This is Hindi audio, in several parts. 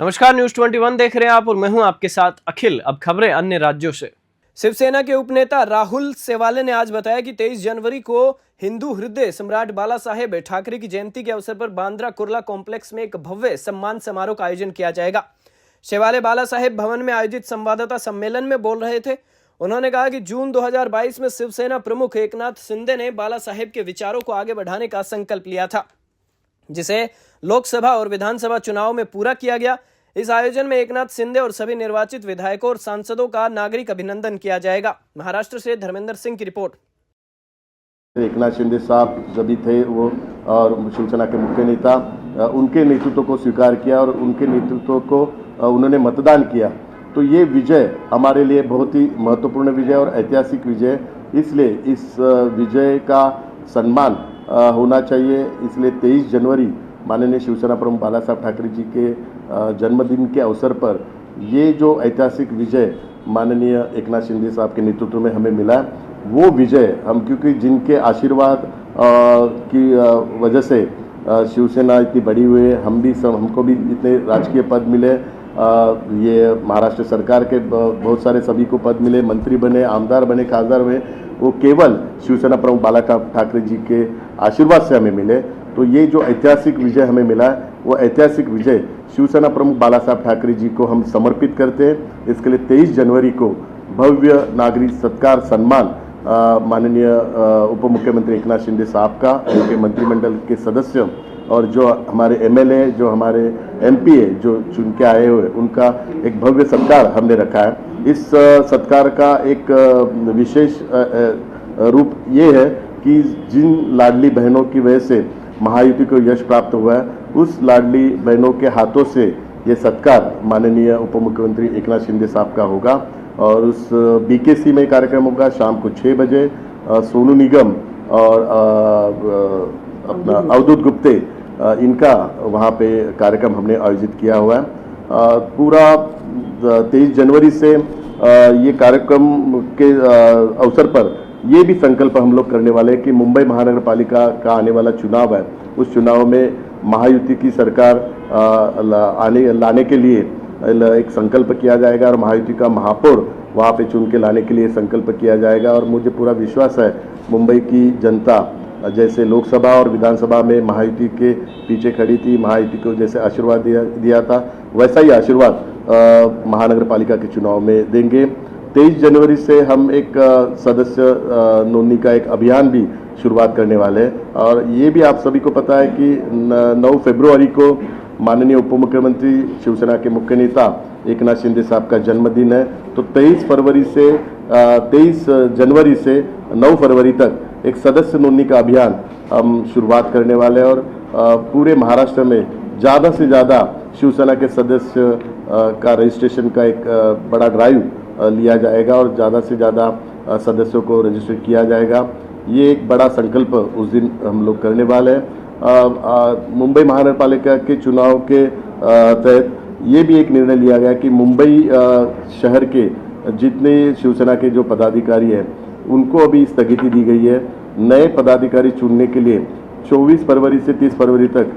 नमस्कार, न्यूज 21 देख रहे हैं आप और मैं हूं आपके साथ अखिल। अब खबरें अन्य राज्यों से। शिवसेना के उपनेता राहुल सेवाले ने आज बताया कि 23 जनवरी को हिंदू हृदय सम्राट बाला साहेब ठाकरे की जयंती के अवसर पर बांद्रा कुर्ला कॉम्प्लेक्स में एक भव्य सम्मान समारोह का आयोजन किया जाएगा। सेवाले बाला साहेब भवन में आयोजित संवाददाता सम्मेलन में बोल रहे थे। उन्होंने कहा कि जून 2022 में शिवसेना प्रमुख एकनाथ शिंदे ने बाला साहेब के विचारों को आगे बढ़ाने का संकल्प लिया था, जिसे लोकसभा और विधानसभा चुनाव में पूरा किया गया। इस आयोजन में एकनाथ शिंदे और सभी निर्वाचित विधायकों और सांसदों का नागरिक अभिनंदन किया जाएगा। महाराष्ट्र से धर्मेंद्र सिंह की रिपोर्ट। एकनाथ शिंदे साहब जब भी थे वो और शिवसेना के मुख्य नेता, उनके नेतृत्व को स्वीकार किया और उनके नेतृत्व को उन्होंने मतदान किया। तो ये विजय हमारे लिए बहुत ही महत्वपूर्ण विजय और ऐतिहासिक विजय, इसलिए इस विजय का सम्मान होना चाहिए। इसलिए 23 जनवरी माननीय शिवसेना प्रमुख बाला साहब ठाकरे जी के जन्मदिन के अवसर पर ये जो ऐतिहासिक विजय माननीय एकनाथ शिंदे साहब के नेतृत्व में हमें मिला, वो विजय हम, क्योंकि जिनके आशीर्वाद की वजह से शिवसेना इतनी बड़ी हुई है, हमको भी इतने राजकीय पद मिले, ये महाराष्ट्र सरकार के बहुत सारे सभी को पद मिले, मंत्री बने, आमदार बने, खासदार बने, वो केवल शिवसेना प्रमुख बाला ठाकरे जी के आशीर्वाद से हमें मिले। तो ये जो ऐतिहासिक विजय हमें मिला है, वो ऐतिहासिक विजय शिवसेना प्रमुख बाला साहब ठाकरे जी को हम समर्पित करते हैं। इसके लिए 23 जनवरी को भव्य नागरिक सत्कार सम्मान माननीय उप मुख्यमंत्री एकनाथ शिंदे साहब का, उनके मंत्रिमंडल के सदस्य और जो हमारे एमएलए, जो हमारे एमपी है, जो चुन के आए हुए, उनका एक भव्य सत्कार हमने रखा है। इस सत्कार का एक विशेष रूप ये है कि जिन लाडली बहनों की वजह से महायुति को यश प्राप्त हुआ है, उस लाडली बहनों के हाथों से ये सत्कार माननीय उप मुख्यमंत्री एकनाथ शिंदे साहब का होगा। और उस बीकेसी में कार्यक्रम होगा शाम को 6 बजे। सोनू निगम और अपना अवधूत गुप्ते, इनका वहाँ पे कार्यक्रम हमने आयोजित किया हुआ है। पूरा 23 जनवरी से ये कार्यक्रम के अवसर पर ये भी संकल्प हम लोग करने वाले हैं कि मुंबई महानगर पालिका का आने वाला चुनाव है, उस चुनाव में महायुति की सरकार लाने के लिए एक संकल्प किया जाएगा और महायुति का महापौर वहाँ पे चुन के लाने के लिए संकल्प किया जाएगा। और मुझे पूरा विश्वास है मुंबई की जनता जैसे लोकसभा और विधानसभा में महायुति के पीछे खड़ी थी, महायुति को जैसे आशीर्वाद दिया था, वैसा ही आशीर्वाद महानगर पालिका के चुनाव में देंगे। 23 जनवरी से हम एक सदस्य नोंदणी का एक अभियान भी शुरुआत करने वाले हैं। और ये भी आप सभी को पता है कि 9 फरवरी को माननीय उप मुख्यमंत्री शिवसेना के मुख्य नेता एकनाथ शिंदे साहब का जन्मदिन है। तो 23 जनवरी से 9 फरवरी तक एक सदस्य नोंदणी का अभियान हम शुरुआत करने वाले हैं। और पूरे महाराष्ट्र में ज़्यादा से ज़्यादा शिवसेना के सदस्य का रजिस्ट्रेशन का एक बड़ा ड्राइव लिया जाएगा और ज़्यादा से ज़्यादा सदस्यों को रजिस्टर किया जाएगा। ये एक बड़ा संकल्प उस दिन हम लोग करने वाले हैं। मुंबई महानगर पालिका के चुनाव के तहत ये भी एक निर्णय लिया गया कि मुंबई शहर के जितने शिवसेना के जो पदाधिकारी हैं, उनको अभी स्थगिति दी गई है। नए पदाधिकारी चुनने के लिए 24 फरवरी से 30 फरवरी तक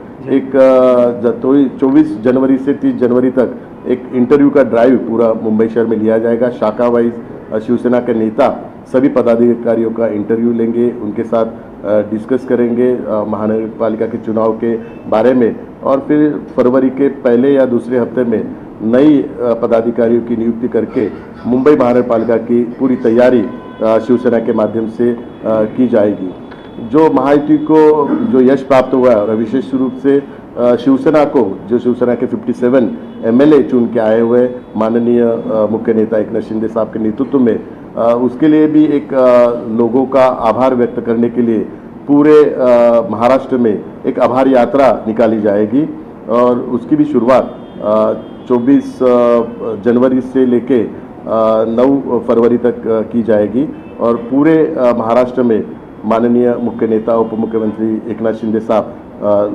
24 जनवरी से 30 जनवरी तक एक इंटरव्यू का ड्राइव पूरा मुंबई शहर में लिया जाएगा। शाखा वाइज शिवसेना के नेता सभी पदाधिकारियों का इंटरव्यू लेंगे, उनके साथ डिस्कस करेंगे महानगर पालिका के चुनाव के बारे में। और फिर फरवरी के पहले या दूसरे हफ्ते में नई पदाधिकारियों की नियुक्ति करके मुंबई महानगर पालिका की पूरी तैयारी शिवसेना के माध्यम से की जाएगी। जो महायुति को जो यश प्राप्त हुआ है और विशेष रूप से शिवसेना को, जो शिवसेना के 57 एमएलए चुन के आए हुए माननीय मुख्य नेता एकनाथ शिंदे साहब के नेतृत्व में, उसके लिए भी एक लोगों का आभार व्यक्त करने के लिए पूरे महाराष्ट्र में एक आभार यात्रा निकाली जाएगी। और उसकी भी शुरुआत 24 जनवरी से लेके 9 फरवरी तक की जाएगी। और पूरे महाराष्ट्र में माननीय मुख्य नेता उप मुख्यमंत्री एकनाथ शिंदे साहब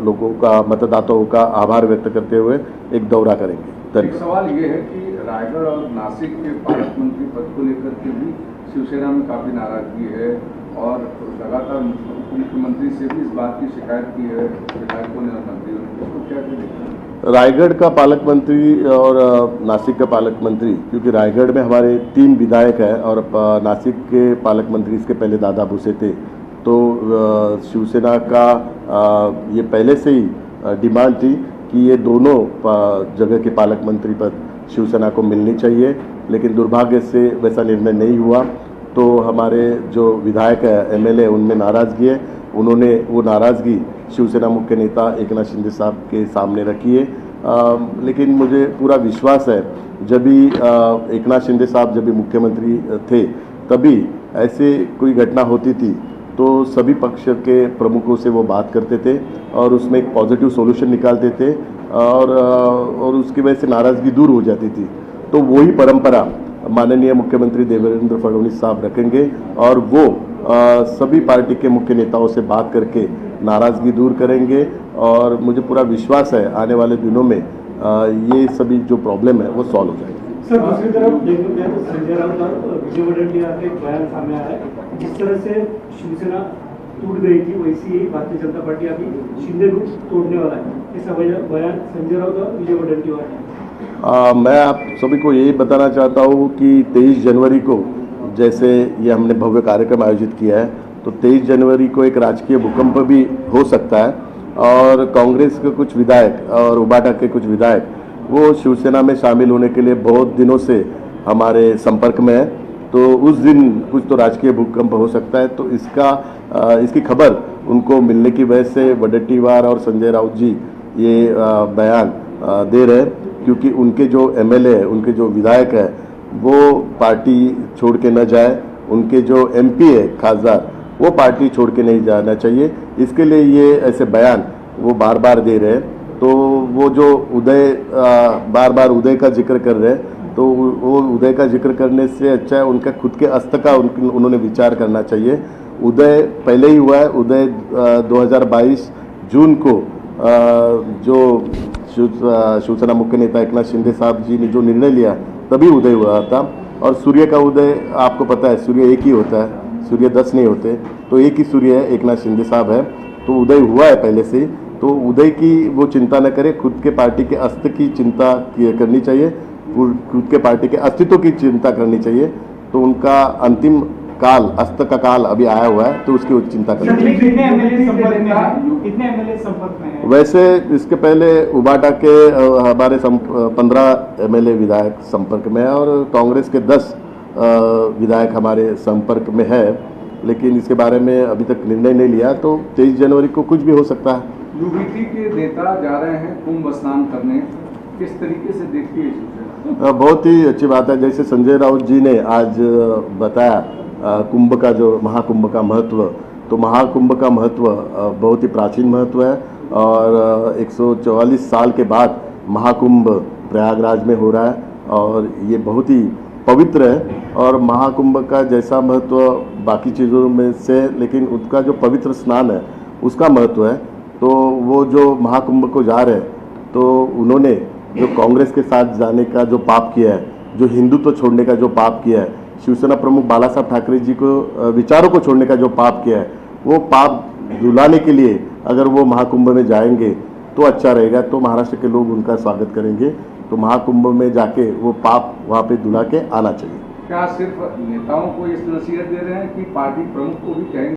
लोगों का, मतदाताओं का आभार व्यक्त करते हुए एक दौरा करेंगे। एक सवाल ये है कि रायगढ़ और नासिक के पालक मंत्री पद को लेकर के भी शिवसेना में काफी नाराजगी है और लगातार मुख्यमंत्री से भी इस बात की शिकायत की है विधायकों ने और मंत्रियों ने, इसको क्या देखते हैं? रायगढ़ का पालक मंत्री और नासिक का पालक मंत्री, क्योंकि रायगढ़ में हमारे 3 विधायक हैं और नासिक के पालक मंत्री इसके पहले दादा भूसे थे, तो शिवसेना का ये पहले से ही डिमांड थी कि ये दोनों जगह के पालक मंत्री पद शिवसेना को मिलनी चाहिए, लेकिन दुर्भाग्य से वैसा निर्णय नहीं हुआ। तो हमारे जो विधायक है, एमएलए, उनमें नाराज़गी है। उन्होंने वो नाराज़गी शिवसेना मुख्य नेता एकनाथ शिंदे साहब के सामने रखी है। लेकिन मुझे पूरा विश्वास है, जब भी एकनाथ शिंदे साहब जब भी मुख्यमंत्री थे, तभी ऐसे कोई घटना होती थी तो सभी पक्ष के प्रमुखों से वो बात करते थे और उसमें एक पॉजिटिव सॉल्यूशन निकालते थे और उसकी वजह से नाराज़गी दूर हो जाती थी। तो वही परंपरा माननीय मुख्यमंत्री देवेंद्र फडणवीस साहब रखेंगे और वो सभी पार्टी के मुख्य नेताओं से बात करके नाराज़गी दूर करेंगे और मुझे पूरा विश्वास है आने वाले दिनों में ये सभी जो प्रॉब्लम है वो सॉल्व हो जाएगी। सर, दूसरी तरफ देखते हैं तो संजय राउत और विजय वडेट्टीवार का एक बयान सामने आया है। जिस तरह से शिवसेना टूट गई थी, वैसी ही भारतीय जनता पार्टी अभी शिंदे ग्रुप तोड़ने वाला है। ऐसा बयान संजय राउत और विजय वडेट्टीवार ने। मैं आप सभी को यही बताना चाहता हूँ कि 23 जनवरी को जैसे ये हमने भव्य कार्यक्रम आयोजित किया है, तो 23 जनवरी को एक राजकीय भूकंप भी हो सकता है और कांग्रेस के कुछ विधायक और उबाटा के कुछ विधायक वो शिवसेना में शामिल होने के लिए बहुत दिनों से हमारे संपर्क में है। तो उस दिन कुछ तो राजकीय भूकंप हो सकता है। तो इसकी खबर उनको मिलने की वजह से वडेट्टीवार और संजय राउत जी ये बयान दे रहे हैं, क्योंकि उनके जो एमएलए है, उनके जो विधायक है, वो पार्टी छोड़ के न जाए। उनके जो एमपी है, खासदार, वो पार्टी छोड़ के नहीं जाना चाहिए। इसके लिए ये ऐसे बयान वो बार बार दे रहे हैं। तो वो जो बार बार उदय का जिक्र कर रहे हैं, तो वो उदय का जिक्र करने से अच्छा है उनका खुद के अस्तित्व का उन्होंने विचार करना चाहिए। उदय पहले ही हुआ है। उदय 2022 जून को जो शिवसेना मुख्य नेता एकनाथ शिंदे साहब जी ने जो निर्णय लिया, तभी उदय हुआ था। और सूर्य का उदय आपको पता है, सूर्य एक ही होता है, सूर्य 10 नहीं होते। तो एक ही सूर्य है, एकनाथ शिंदे साहब है। तो उदय हुआ है पहले से। तो उदय की वो चिंता न करे, खुद के पार्टी के अस्तित्व की चिंता करनी चाहिए, खुद के पार्टी के अस्तित्व की चिंता करनी चाहिए। तो उनका अंतिम काल, अस्तित्व का काल अभी आया हुआ है, तो उसकी चिंता करनी चाहिए। कितने एमएलए संपर्क में हैं? वैसे इसके पहले उबाटा के हमारे 15 एमएलए विधायक संपर्क में है और कांग्रेस के 10 विधायक हमारे संपर्क में है, लेकिन इसके बारे में अभी तक निर्णय नहीं लिया। तो 23 जनवरी को कुछ भी हो सकता है। यूबीपी के नेता जा रहे हैं कुंभ स्नान करने, किस तरीके से देखती है? बहुत ही अच्छी बात है। जैसे संजय राउत जी ने आज बताया कुंभ का, जो महाकुंभ का महत्व, तो महाकुंभ का महत्व बहुत ही प्राचीन महत्व है और 144 साल के बाद महाकुंभ प्रयागराज में हो रहा है और ये बहुत ही पवित्र है। और महाकुंभ का जैसा महत्व बाकी चीज़ों में से, लेकिन उसका जो पवित्र स्नान है उसका महत्व है। तो वो जो महाकुंभ को जा रहे हैं, तो उन्होंने जो कांग्रेस के साथ जाने का जो पाप किया है, जो हिंदुत्व छोड़ने का जो पाप किया है, शिवसेना प्रमुख बाला साहब ठाकरे जी को विचारों को छोड़ने का जो पाप किया है, वो पाप धुलाने के लिए अगर वो महाकुंभ में जाएंगे तो अच्छा रहेगा। तो महाराष्ट्र के लोग उनका स्वागत करेंगे। तो महाकुंभ में जाके वो पाप वहाँ पे धुला के आना चाहिए। क्या सिर्फ नेताओं को इस नसीहत दे रहे हैं कि पार्टी प्रमुख को भी कहेंगे?